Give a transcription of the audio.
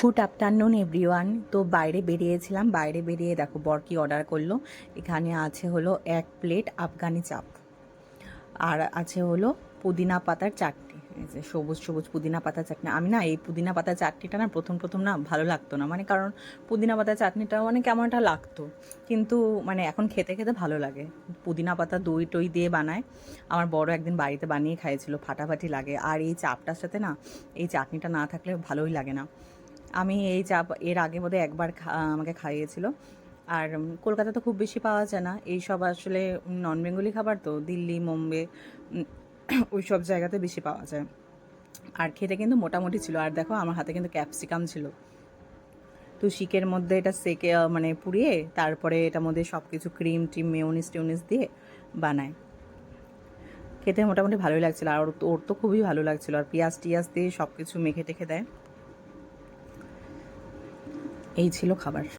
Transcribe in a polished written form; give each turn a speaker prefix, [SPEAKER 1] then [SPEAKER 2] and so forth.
[SPEAKER 1] Good afternoon everyone. তো বাইরে বেরিয়েছিলাম, বাইরে বেরিয়ে দেখো বর কি অর্ডার করলো। এখানে আছে হলো 1 প্লেট আফগানি চাপ, আর আছে হলো পুদিনা পাতার চাটনি। এই যে সবুজ সবুজ পুদিনা পাতার চাটনি। আমি না এই পুদিনা পাতার চাটনিটা না প্রথম প্রথম না ভালো লাগতো না, মানে কারণ পুদিনা পাতার চাটনিটা মানে কেমন একটা লাগতো, কিন্তু মানে এখন খেতে খেতে ভালো লাগে। পুদিনা পাতা দই টই দিয়ে বানায়। আমার বড় একদিন বাড়িতে বানিয়ে খাইয়েছিল, ফাটাফাটি লাগে। আর এই চাপটার সাথে না এই চাটনিটা না থাকলে ভালোই লাগে না। আমি এই চাপ এর আগে বোধহয় একবার আমাকে খাইয়েছিল। আর কলকাতা তো খুব বেশি পাওয়া যায় না এইসব, আসলে নন বেঙ্গলি খাবার তো, দিল্লি মুম্বাই ওই সব জায়গাতে বেশি পাওয়া যায়। আর খেতে কিন্তু মোটামুটি ছিল। আর দেখো আমার হাতে কিন্তু ক্যাপসিকাম ছিল। তো শিকের মধ্যে এটা সেকে মানে পুড়িয়ে তারপরে এটার মধ্যে সব কিছু ক্রিম টিম মেয়োনিজ টেউনিজ দিয়ে বানায়। খেতে মোটামুটি ভালোই লাগছিলো, আর ওর তো খুবই ভালো লাগছিলো। আর পেঁয়াজ টিয়াজ দিয়ে সব কিছু মেখে টেখে দেয়। এই ছিল খাবার।